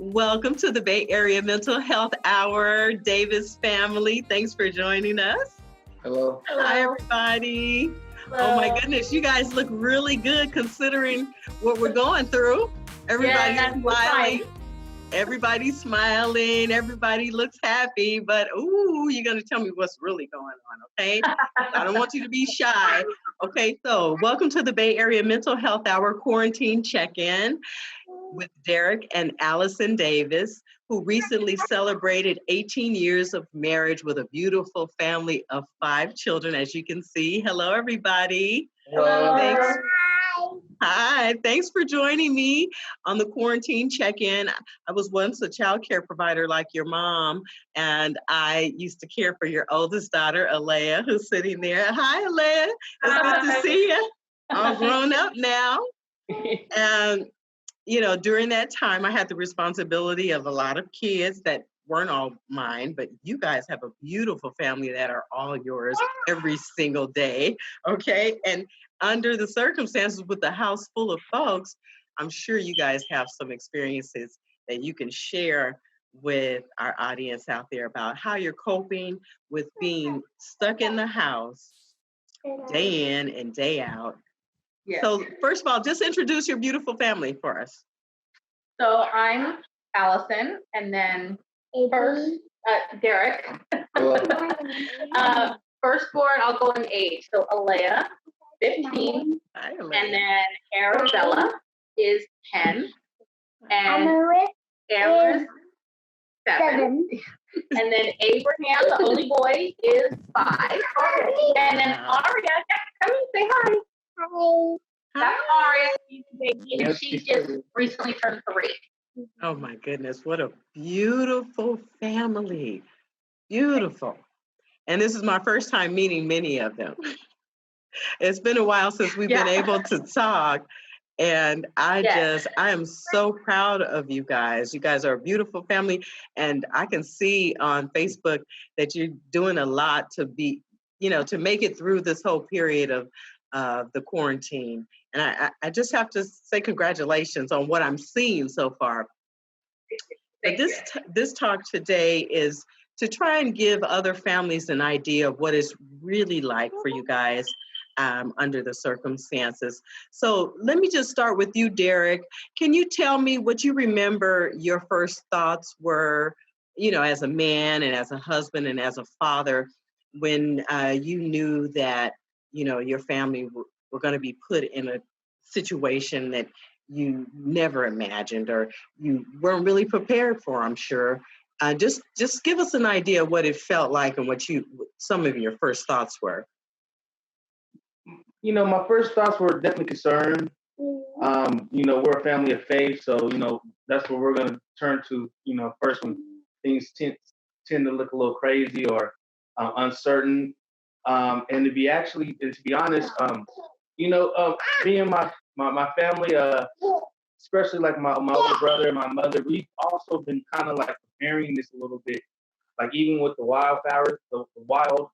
Welcome to the Bay Area Mental Health Hour, Davis family. Thanks for joining us. Hello. Hi, everybody. Hello. Oh, my goodness. You guys look really good considering what we're going through. Everybody's smiling. Everybody's smiling. Everybody looks happy. But, ooh, you're going to tell me what's really going on, okay? I don't want you to be shy. Okay, so welcome to the Bay Area Mental Health Hour Quarantine Check-In with Derek and Allison Davis, who recently celebrated 18 years of marriage with a beautiful family of 5 children, as you can see. Hello, everybody. Hello. Thanks. Hi, thanks for joining me on the quarantine check-in. I was once a child care provider like your mom, and I used to care for your oldest daughter, Alea, who's sitting there. Hi, Alea. It's good to see you. All grown up now. And you know, during that time, I had the responsibility of a lot of kids that weren't all mine, but you guys have a beautiful family that are all yours every single day, okay? And under the circumstances with the house full of folks, I'm sure you guys have some experiences that you can share with our audience out there about how you're coping with being stuck in the house day in and day out. Yes. So first of all, just introduce your beautiful family for us. So I'm Allison, and then first Derek. Firstborn, I'll go in age. So Alea, 15, Hi, and Alea. then Arabella is 10, and Amaris 7, and then Abraham, the only boy, is 5, and then Aria, come and say hi. That's Aria, she's a baby, and she just recently turned 3. Oh my goodness, what a beautiful family. Beautiful. And this is my first time meeting many of them. It's been a while since we've been able to talk. And I am so proud of you guys. You guys are a beautiful family. And I can see on Facebook that you're doing a lot to be, you know, to make it through this whole period of the quarantine. And I just have to say congratulations on what I'm seeing so far. But this talk today is to try and give other families an idea of what it's really like for you guys under the circumstances. So let me just start with you, Derek. Can you tell me what you remember your first thoughts were, you know, as a man and as a husband and as a father, when you knew that, you know, your family were going to be put in a situation that you never imagined or you weren't really prepared for, I'm sure. Just give us an idea of what it felt like and what some of your first thoughts were. You know, my first thoughts were definitely concerned. You know, we're a family of faith, so, you know, that's what we're going to turn to, you know, first when things tend to look a little crazy or uncertain. And to be honest, you know, me and my family, especially like my older brother and my mother, we've also been kind of like preparing this a little bit. Like even with the wildfires, the wild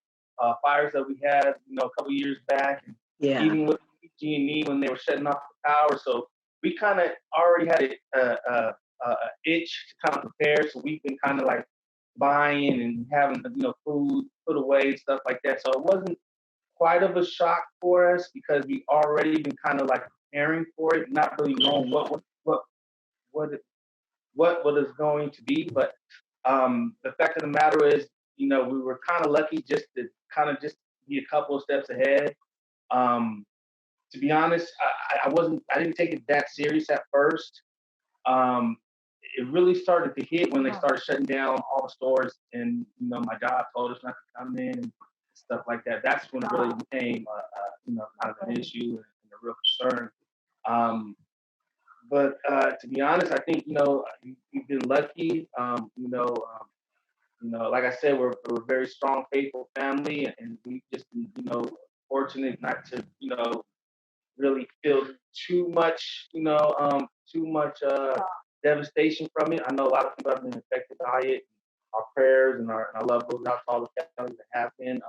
fires that we had, you know, a couple years back, and even with PG&E when they were shutting off the power. So we kind of already had a itch to kind of prepare. So we've been kind of like buying and having, you know, food put away, stuff like that. So it wasn't quite of a shock for us because we already been kind of like preparing for it, not really knowing what is going to be. But the fact of the matter is, you know, we were kind of lucky just to be a couple of steps ahead. To be honest, I didn't take it that serious at first. It really started to hit when they started shutting down all the stores, and you know, my job told us not to come in and stuff like that. That's when it really became, you know, kind of an issue and a real concern. But to be honest, I think, you know, we've been lucky. You know, like I said, we're a very strong, faithful family, and we've just been, you know, fortunate not to, you know, really feel too much devastation from it. I know a lot of people have been affected by it. Our prayers and our love goes out to all the families that have been.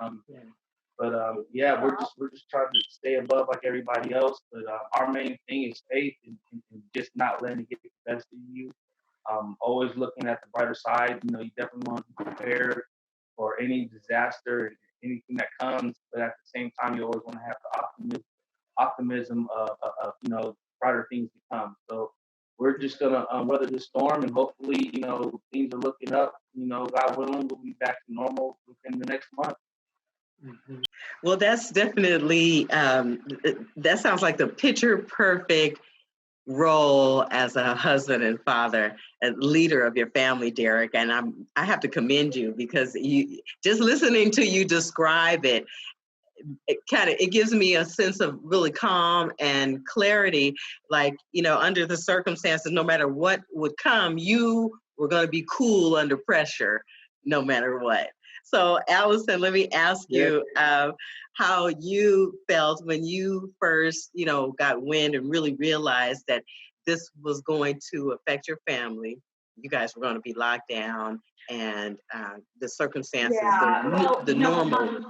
But we're just trying to stay above like everybody else. But our main thing is faith and just not letting it get the best of you. Always looking at the brighter side. You know, you definitely want to be prepared for any disaster, anything that comes, but at the same time, you always want to have the optimism of you know, brighter things to come. So we're just gonna weather this storm, and hopefully, you know, things are looking up. You know, God willing, we'll be back to normal within the next month. Mhm. Well, that's definitely, that sounds like the picture perfect role as a husband and father and leader of your family, Derek. And I have to commend you because you just listening to you describe it, it gives me a sense of really calm and clarity. Like, you know, under the circumstances, no matter what would come, you were going to be cool under pressure, no matter what. So, Allison, let me ask you how you felt when you first, you know, got wind and really realized that this was going to affect your family. You guys were going to be locked down, and the circumstances, the normal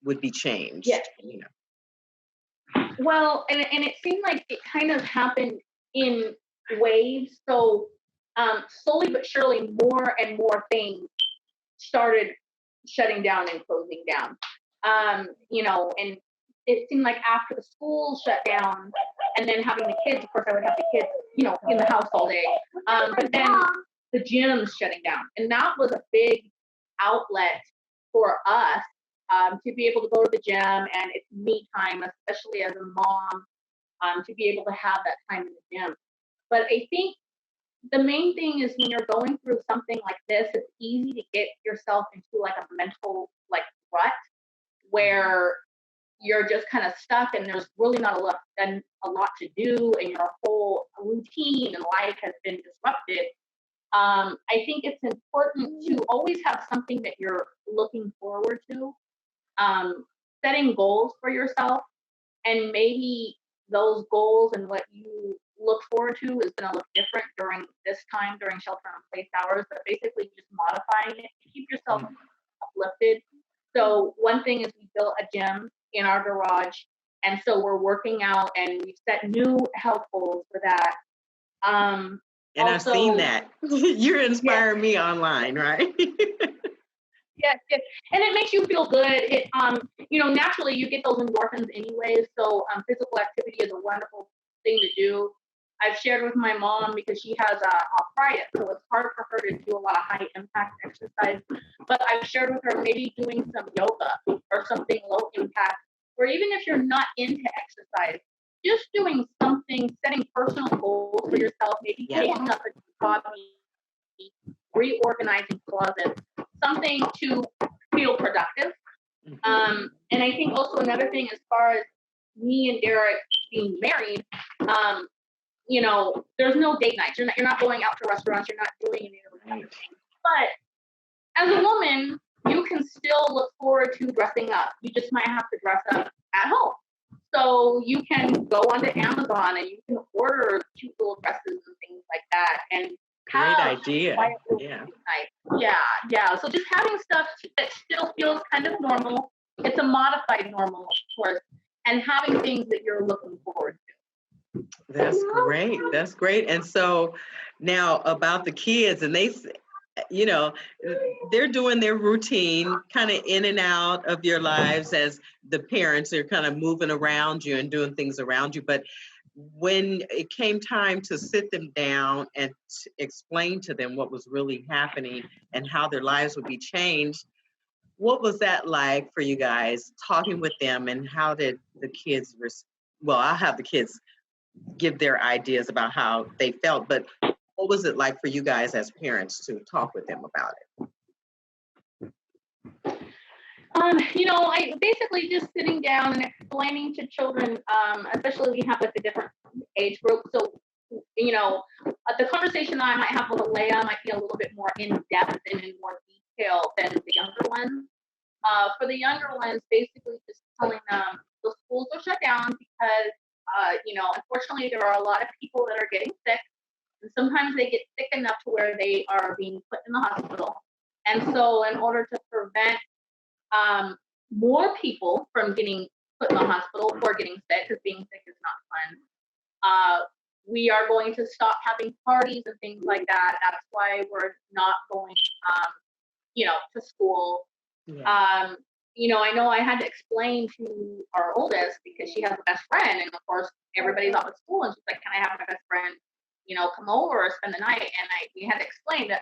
would be changed. Yeah. You know. Well, and it seemed like it kind of happened in waves. So slowly but surely, more and more things started shutting down and closing down. You know, and it seemed like after the school shut down, and then having the kids, of course, I would have the kids, you know, in the house all day. But then the gym's shutting down, and that was a big outlet for us to be able to go to the gym, and it's me time, especially as a mom, to be able to have that time in the gym. But I think the main thing is when you're going through something like this, it's easy to get yourself into like a mental like rut where you're just kind of stuck and there's really not a lot to do and your whole routine and life has been disrupted. I think it's important to always have something that you're looking forward to, setting goals for yourself, and maybe those goals and what you look forward to is going to look different during this time, during shelter in place hours, but basically just modifying it to keep yourself uplifted. So one thing is we built a gym in our garage, and so we're working out and we've set new health goals for that. And also, I've seen that. You're inspiring me online, right? Yes, yes, and it makes you feel good. It, you know, naturally you get those endorphins anyways. So, physical activity is a wonderful thing to do. I've shared with my mom because she has arthritis, so it's hard for her to do a lot of high impact exercise. But I've shared with her maybe doing some yoga or something low impact, or even if you're not into exercise, just doing something, setting personal goals for yourself, maybe taking up a hobby, reorganizing closets, something to feel productive. And I think also another thing, as far as me and Derek being married, you know, there's no date nights. You're not going out to restaurants. You're not doing any of those kind of things. But as a woman, you can still look forward to dressing up. You just might have to dress up at home. So you can go onto Amazon and you can order cute little dresses and things like that. And great idea. Yeah. So just having stuff that still feels kind of normal. It's a modified normal, of course, and having things that you're looking forward to. That's great. That's great. And so now about the kids, and they, you know, they're doing their routine kind of in and out of your lives as the parents are kind of moving around you and doing things around you. But when it came time to sit them down and explain to them what was really happening and how their lives would be changed, what was that like for you guys, talking with them, and how did the kids, well, I'll have the kids give their ideas about how they felt, but what was it like for you guys as parents to talk with them about it? You know, I basically just sitting down and explaining to children, especially we have like a different age group. So, you know, the conversation I might have with Alea might be a little bit more in depth and in more detail than the younger ones. For the younger ones, basically just telling them the schools are shut down because, you know, unfortunately there are a lot of people that are getting sick, and sometimes they get sick enough to where they are being put in the hospital. And so in order to prevent more people from getting put in the hospital or getting sick, because being sick is not fun, we are going to stop having parties and things like that. That's why we're not going, to school. Yeah. I know I had to explain to our oldest because she has a best friend, and of course everybody's off at school, and she's like, "Can I have my best friend, come over or spend the night?" And we had to explain that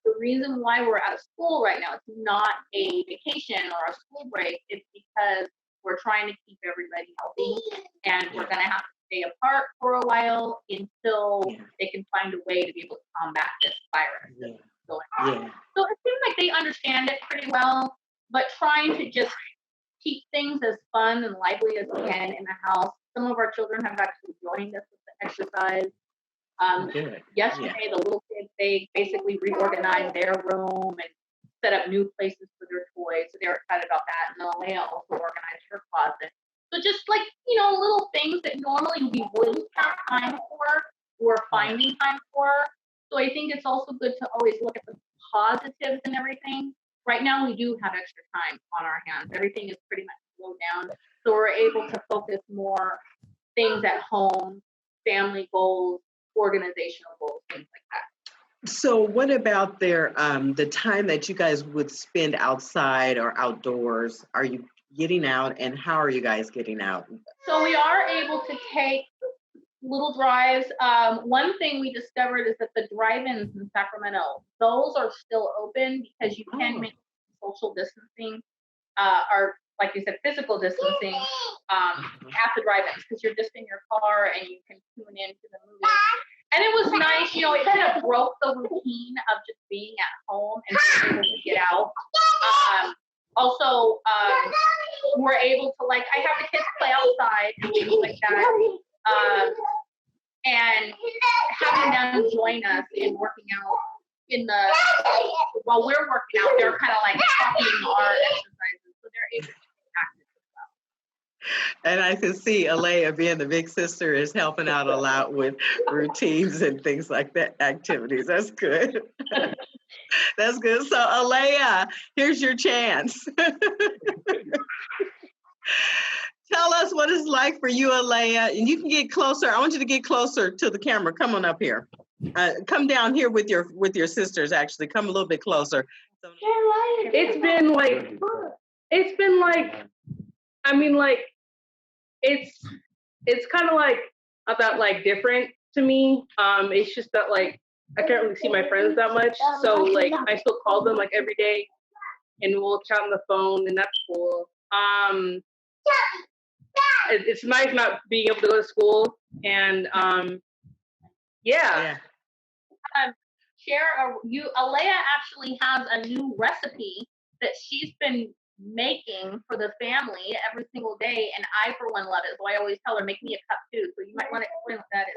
the reason why we're out of school right now, it's not a vacation or a school break. It's because we're trying to keep everybody healthy, and we're gonna have to stay apart for a while until they can find a way to be able to combat this virus that's going on. Yeah. So it seems like they understand it pretty well, but trying to just keep things as fun and lively as we can in the house. Some of our children have actually joined us with the exercise. Yesterday, the little kids, they basically reorganized their room and set up new places for their toys. So they were excited about that. And Alea also organized her closet. So just like, little things that normally we wouldn't have time for, we're finding time for. So I think it's also good to always look at the positives and everything. Right now, we do have extra time on our hands. Everything is pretty much slowed down. So we're able to focus more things at home, family goals, organizational goals, things like that. So what about the time that you guys would spend outside or outdoors? Are you getting out, and how are you guys getting out? So we are able to take little drives. One thing we discovered is that the drive-ins in Sacramento, those are still open because you can make social distancing, or like you said, physical distancing at the drive-ins, because you're just in your car and you can tune into the movie. And it was nice, it kind of broke the routine of just being at home and being able to get out. Also, we're able to, I have the kids play outside and things like that. And having them join us in working out while we're working out, they're kind of like copying our exercises, so they're able to be active as well. And I can see Alea, being the big sister, is helping out a lot with routines and things like that, activities. That's good. That's good. So Alea, here's your chance. Tell us what it's like for you, Alea, and you can get closer. I want you to get closer to the camera. Come on up here. Come down here with your sisters. Actually, come a little bit closer. It's been like, I mean, like, it's kind of like about like different to me. It's just that like I can't really see my friends that much, so like I still call them like every day, and we'll chat on the phone, and that's cool. It's nice not being able to go to school, and yeah. Alea actually has a new recipe that she's been making for the family every single day, and I for one love it. So I always tell her, make me a cup too. So you might want to explain what that is.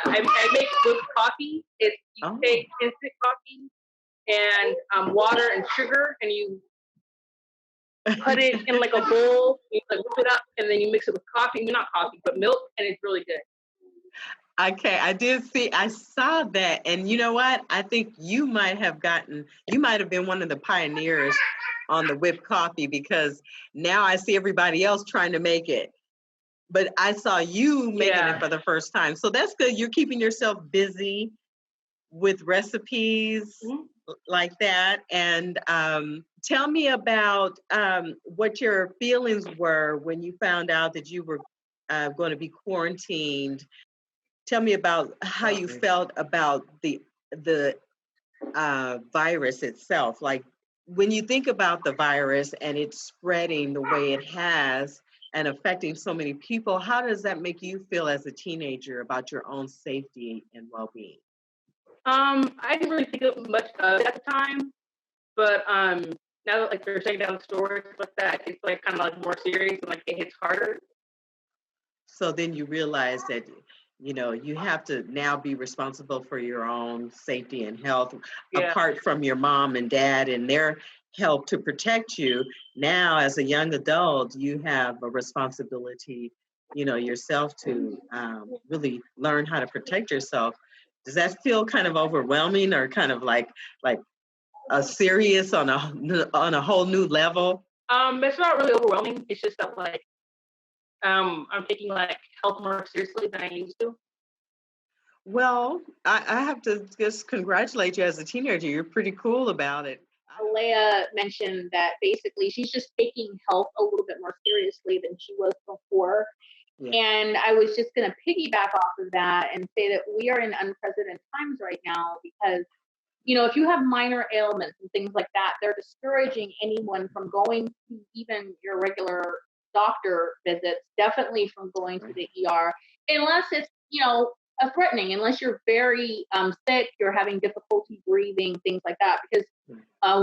I make whipped coffee. You take instant coffee and water and sugar, and you put it in like a bowl, you like whip it up, and then you mix it with coffee. Not coffee, but milk, and it's really good. Okay, I saw that, and you know what? I think you might have been one of the pioneers on the whipped coffee, because now I see everybody else trying to make it, but I saw you making it for the first time. So that's good. You're keeping yourself busy with recipes like that. And tell me about what your feelings were when you found out that you were going to be quarantined. Tell me about how you felt about the virus itself. Like, when you think about the virus and it's spreading the way it has and affecting so many people, how does that make you feel as a teenager about your own safety and well-being? I didn't really think of much of it at the time, but now that like they're shutting down stores like that, it's like kind of like more serious and like it hits harder. So then you realize that you have to now be responsible for your own safety and health, apart from your mom and dad and their help to protect you. Now, as a young adult, you have a responsibility, yourself to really learn how to protect yourself. Does that feel kind of overwhelming, or kind of like a serious on a whole new level? It's not really overwhelming. It's just that like I'm taking like health more seriously than I used to. Well, I have to just congratulate you as a teenager. You're pretty cool about it. Alea mentioned that basically she's just taking health a little bit more seriously than she was before. Yeah. And I was just going to piggyback off of that and say that we are in unprecedented times right now because, you know, if you have minor ailments and things like that, they're discouraging anyone from going to even your regular doctor visits, definitely from going to the ER, unless it's, you know, threatening, unless you're very sick, you're having difficulty breathing, things like that, because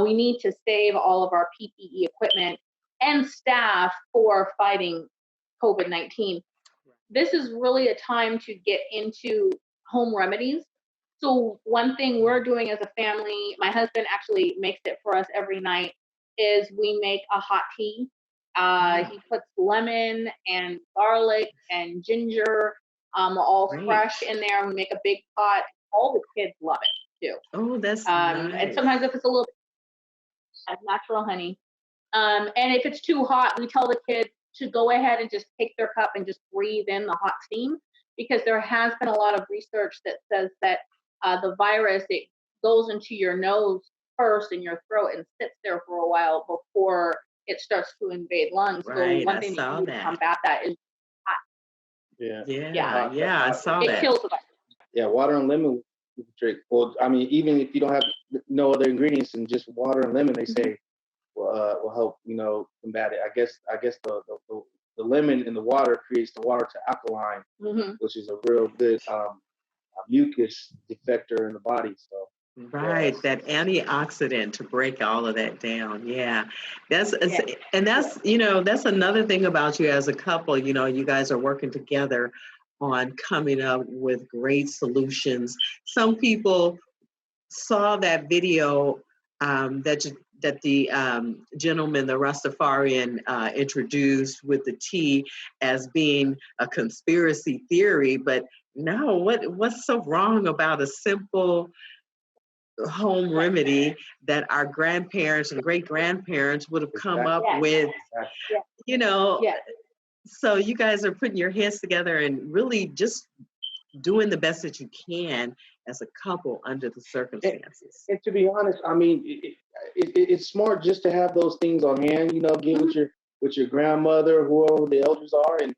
we need to save all of our PPE equipment and staff for fighting COVID-19. This is really a time to get into home remedies. So one thing we're doing as a family, my husband actually makes it for us every night, is we make a hot tea. He puts lemon and garlic and ginger, all fresh in there. We make a big pot. All the kids love it too. Oh, that's nice. And sometimes if it's a little bit natural honey. And if it's too hot, we tell the kids to go ahead and just take their cup and just breathe in the hot steam, because there has been a lot of research that says that the virus, it goes into your nose first in your throat and sits there for a while before it starts to invade lungs. Right, so one thing that you do to combat that is hot. Yeah, I saw that. It kills the virus. Yeah, water and lemon you can drink. Well, I mean, even if you don't have no other ingredients and just water and lemon, they say will help, you know, combat it. I guess the lemon in the water creates the water to alkaline, which is a real good mucus defector in the body. So right, that antioxidant to break all of that down. Yeah, and that's, you know, that's another thing about you as a couple. You know, you guys are working together on coming up with great solutions. Some people saw that video that the gentleman, the Rastafarian, introduced with the tea as being a conspiracy theory, but no, what's so wrong about a simple home remedy that our grandparents and great grandparents would have come up with, you know? So you guys are putting your heads together and really just doing the best that you can as a couple under the circumstances. And to be honest, I mean, it's smart just to have those things on hand. You know, get with your grandmother, whoever the elders are, and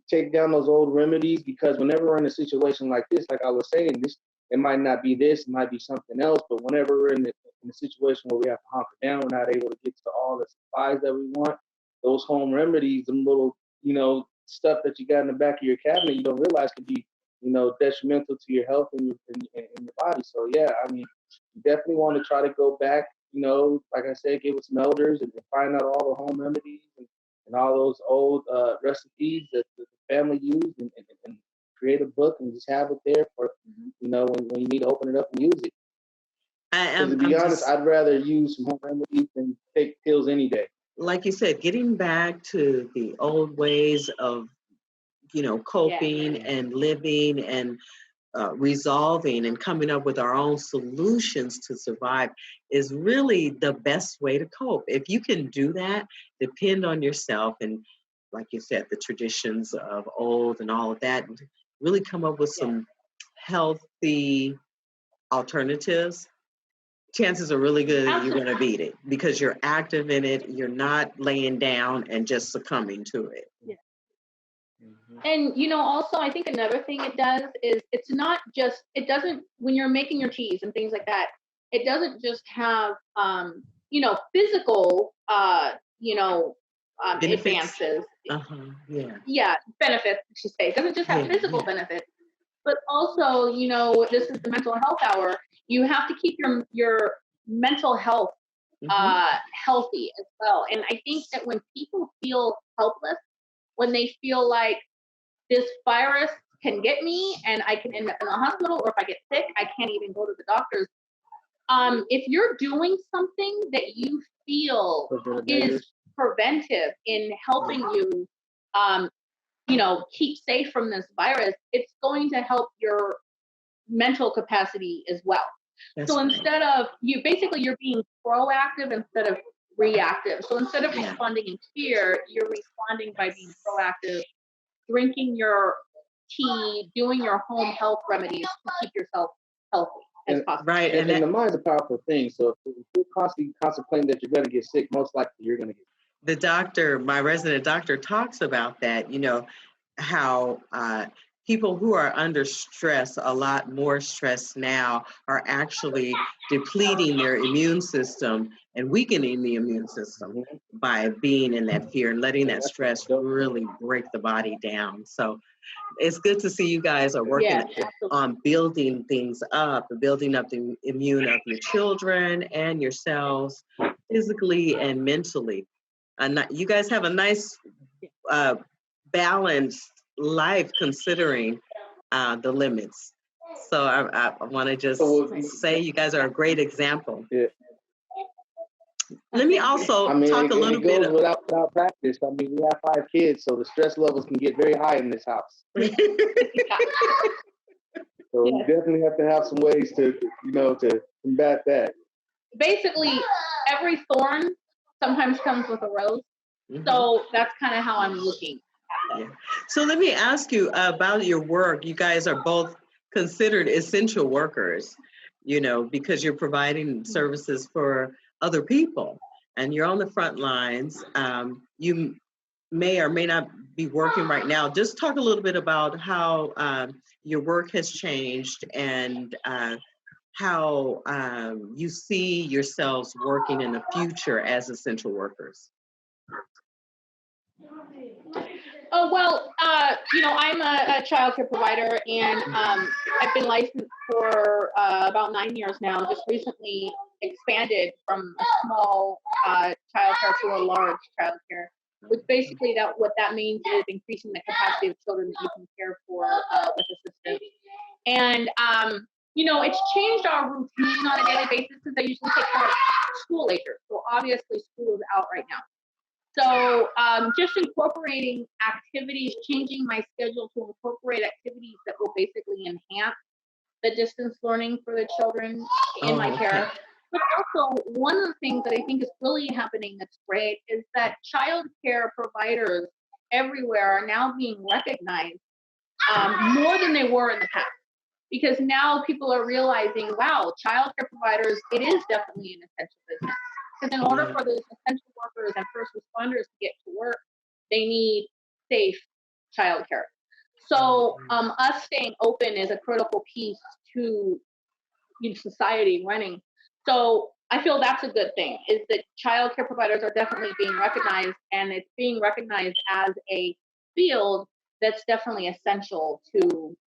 take down those old remedies. Because whenever we're in a situation like this, like I was saying, it might not be this, it might be something else. But whenever we're in a situation where we have to hunker down, we're not able to get to all the supplies that we want. Those home remedies, them little, you know, stuff that you got in the back of your cabinet, you don't realize could be, you know, detrimental to your health and your body. So yeah, I mean, you definitely want to try to go back, you know, like I said, get with some elders and find out all the home remedies and all those old recipes that the family used and create a book and just have it there for, you know, when you need to open it up and use it. To be honest, I'd rather use some home remedies than take pills any day. Like you said, getting back to the old ways of, you know, coping and living and resolving and coming up with our own solutions to survive is really the best way to cope. If you can do that, depend on yourself and, like you said, the traditions of old and all of that, and really come up with some healthy alternatives, chances are really good you're going to beat it because you're active in it. You're not laying down and just succumbing to it. Yeah. And, you know, also, I think another thing it does is it's not just, it doesn't, when you're making your teas and things like that, it doesn't just have, you know, physical, you know, advances. Yeah, benefits, I should say. It doesn't just have physical benefits, but also, you know, this is the mental health hour. You have to keep your mental health healthy as well. And I think that when people feel helpless, when they feel like this virus can get me and I can end up in the hospital, or if I get sick, I can't even go to the doctors. If you're doing something that you feel is preventive in helping you, you know, keep safe from this virus, it's going to help your mental capacity as well. So instead of you're being proactive instead of reactive. So instead of responding in fear, you're responding by being proactive, drinking your tea, doing your home health remedies to keep yourself healthy as possible. Right. And the mind's a powerful thing. So if you're constantly contemplating that you're going to get sick, most likely you're going to get sick. The doctor, my resident doctor, talks about that, you know, how people who are under stress, a lot more stress now, are actually depleting their immune system and weakening the immune system by being in that fear and letting that stress really break the body down. So it's good to see you guys are working on building things up, building up the immune of your children and yourselves physically and mentally. You guys have a nice balanced life considering the limits. So I want to just say you guys are a great example. Yeah. Let me also talk a little bit. It goes without practice. I mean, we have 5 kids, so the stress levels can get very high in this house. So we definitely have to have some ways to combat that. Basically, every thorn sometimes comes with a rose. So that's kind of how I'm looking at that. Yeah. So let me ask you about your work. You guys are both considered essential workers, you know, because you're providing services for other people and you're on the front lines. You may or may not be working right now. Just talk a little bit about how your work has changed and how you see yourselves working in the future as essential workers. Oh, well, I'm a child care provider, and I've been licensed for about 9 years now. Just recently expanded from a small child care to a large child care, which basically what that means is increasing the capacity of children that you can care for with assistance. And, it's changed our routine on a daily basis because I usually take care of school agers. So obviously school is out right now. So just incorporating activities, changing my schedule to incorporate activities that will basically enhance the distance learning for the children in my care. But also, one of the things that I think is really happening that's great is that child care providers everywhere are now being recognized more than they were in the past. Because now people are realizing, wow, child care providers, it is definitely an essential business. Because in order for those essential workers and first responders to get to work, they need safe childcare. So us staying open is a critical piece to society running. So I feel that's a good thing, is that childcare providers are definitely being recognized, and it's being recognized as a field that's definitely essential to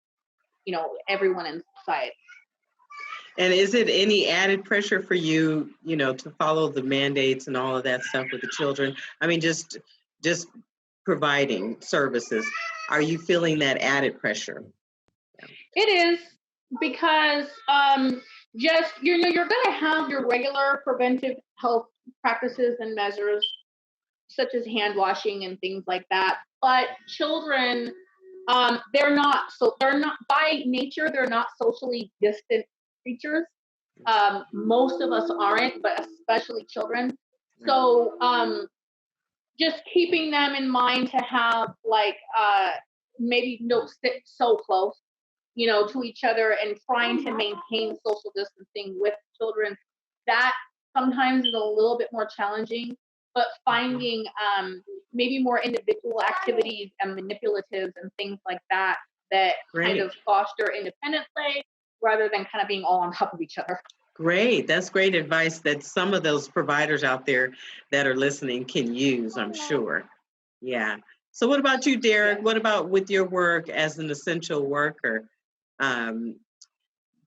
everyone in society. And is it any added pressure for you, to follow the mandates and all of that stuff with the children? I mean, just providing services. Are you feeling that added pressure? It is, because you're going to have your regular preventive health practices and measures, such as hand washing and things like that. But children, they're not by nature, they're not socially distant creatures. Most of us aren't, but especially children. So just keeping them in mind to have maybe don't sit so close, to each other, and trying to maintain social distancing with children, that sometimes is a little bit more challenging. But finding maybe more individual activities and manipulatives and things like that kind of foster independent play rather than kind of being all on top of each other. Great. That's great advice that some of those providers out there that are listening can use, I'm sure. Yeah. So what about you, Derek? What about with your work as an essential worker,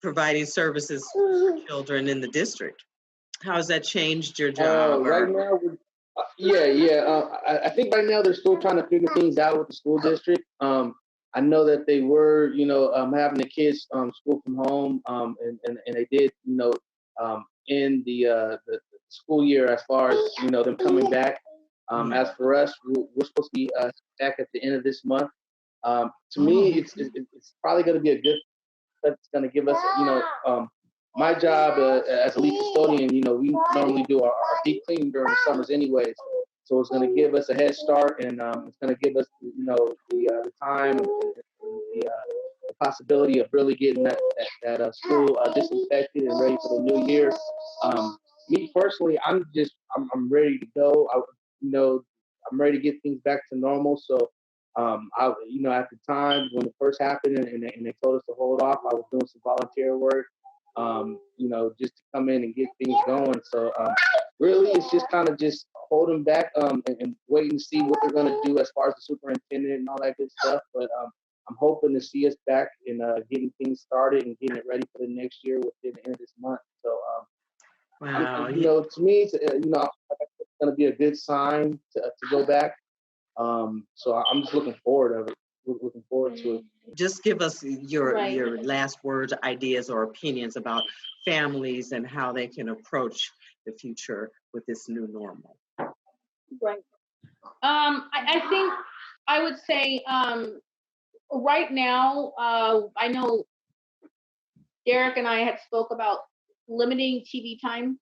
providing services to children in the district? How has that changed your job? Right now, I think right now they're still trying to figure things out with the school district. I know that they were, having the kids school from home, and they did, in the school year, as far as them coming back. As for us, we're supposed to be back at the end of this month. To me, it's probably going to be a good. That's going to give us, my job as a lead custodian, we normally do our deep cleaning during the summers anyways. So it's going to give us a head start, and it's going to give us, the time and the possibility of really getting that school disinfected and ready for the new year. Me personally, I'm ready to go. I'm ready to get things back to normal. So, at the time when it first happened and they told us to hold off, I was doing some volunteer work, just to come in and get things going. So, really, it's just kind of just holding back and waiting to see what they're going to do as far as the superintendent and all that good stuff. But I'm hoping to see us back and getting things started and getting it ready for the next year within the end of this month. So, Wow. to me, it's going to be a good sign to go back. So I'm just looking forward to it. Just give us your last words, ideas, or opinions about families and how they can approach the future with this new normal. Right. I think I would say right now, I know Derek and I had spoke about limiting TV time.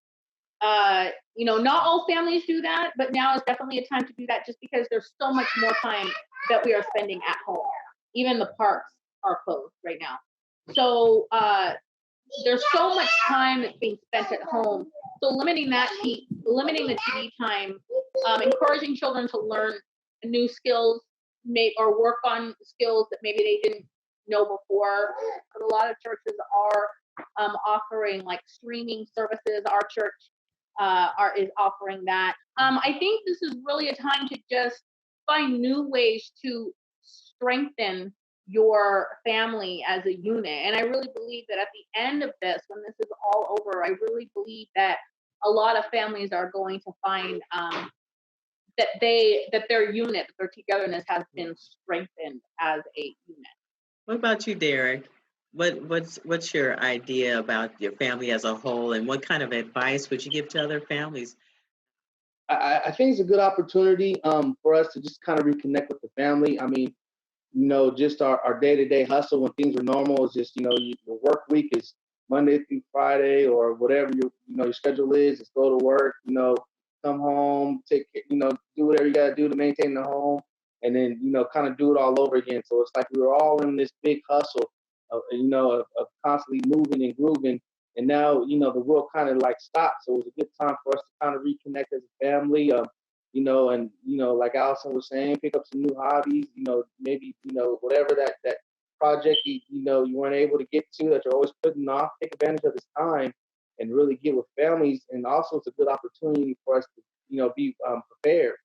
Not all families do that, but now is definitely a time to do that just because there's so much more time that we are spending at home. Even the parks are closed right now. So there's so much time that's being spent at home. So limiting the TV time, encouraging children to learn new skills, or work on skills that maybe they didn't know before. But a lot of churches are offering like streaming services. Our church is offering that. I think this is really a time to just find new ways to strengthen your family as a unit. And I really believe that at the end of this, when this is all over, I really believe that a lot of families are going to find that their unit, their togetherness has been strengthened as a unit. What about you, Derek? What's your idea about your family as a whole, and what kind of advice would you give to other families? I think it's a good opportunity for us to just kind of reconnect with the family. I mean, just our day-to-day hustle when things are normal is just, your work week is Monday through Friday or whatever your schedule is. Just go to work, come home, do whatever you got to do to maintain the home, and then, kind of do it all over again. So it's like we were all in this big hustle of constantly moving and grooving. And now, the world kind of like stopped. So it was a good time for us to kind of reconnect as a family. Like Allison was saying, pick up some new hobbies, maybe, whatever that project, you weren't able to get to that you're always putting off, take advantage of this time and really get with families. And also it's a good opportunity for us to, be prepared.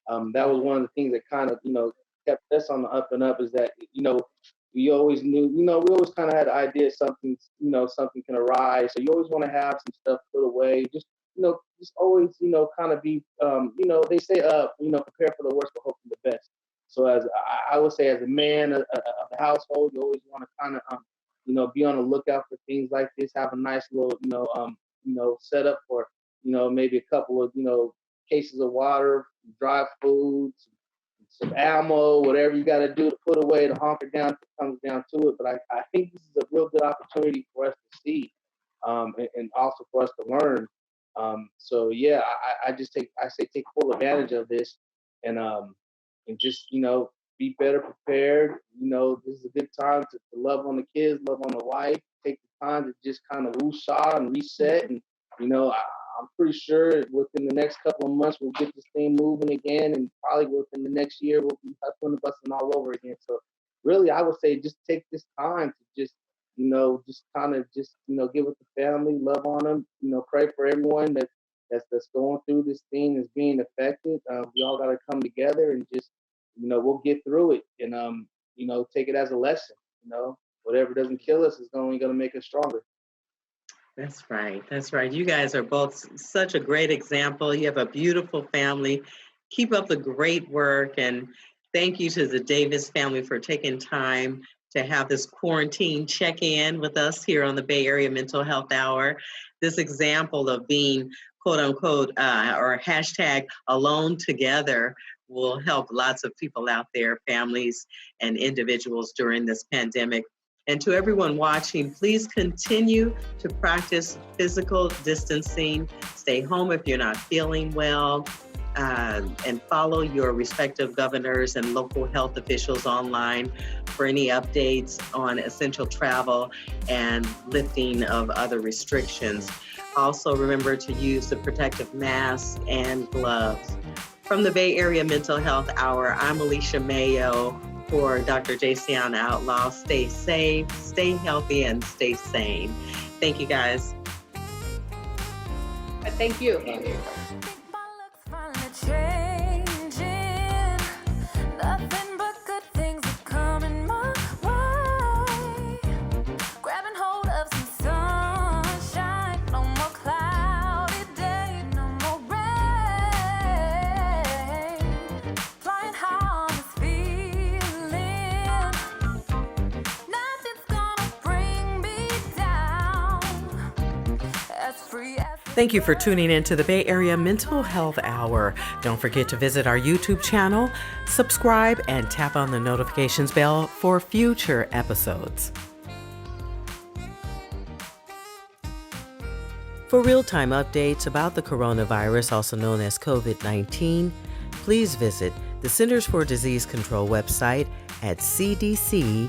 That was one of the things that kind of, kept us on the up and up is that, we always knew, we always kind of had the idea something can arise. So you always want to have some stuff put away. Just always, kind of be, they say, prepare for the worst, but hope for the best. So as I would say, as a man of the household, you always want to kind of, be on the lookout for things like this. Have a nice little, setup for, maybe a couple of, cases of water, dry foods, some ammo, whatever you got to do to put away to hunker down if it comes down to it. But I think this is a real good opportunity for us to see, and also for us to learn. So yeah, I say take full advantage of this, and just be better prepared. This is a good time to love on the kids, love on the wife, take the time to just kind of woosah and reset. And I'm pretty sure within the next couple of months we'll get this thing moving again, and probably within the next year we'll be hustling and busting all over again. So really, I would say just take this time to just get with the family, love on them, pray for everyone that's going through this thing, is being affected. We all got to come together and just, we'll get through it, and take it as a lesson. Whatever doesn't kill us is only going to make us stronger. That's right. That's right. You guys are both such a great example. You have a beautiful family. Keep up the great work, and thank you to the Davis family for taking time to have this quarantine check-in with us here on the Bay Area Mental Health Hour. This example of being quote unquote or hashtag alone together will help lots of people out there, families and individuals during this pandemic. And to everyone watching, please continue to practice physical distancing. Stay home if you're not feeling well, and follow your respective governors and local health officials online for any updates on essential travel and lifting of other restrictions. Also, remember to use the protective mask and gloves. From the Bay Area Mental Health Hour, I'm Alicia Mayo for Dr. Jason Outlaw. Stay safe, stay healthy, and stay sane. Thank you, guys. Thank you. Thank you for tuning in to the Bay Area Mental Health Hour. Don't forget to visit our YouTube channel, subscribe, and tap on the notifications bell for future episodes. For real-time updates about the coronavirus, also known as COVID-19, please visit the Centers for Disease Control website at cdc.org.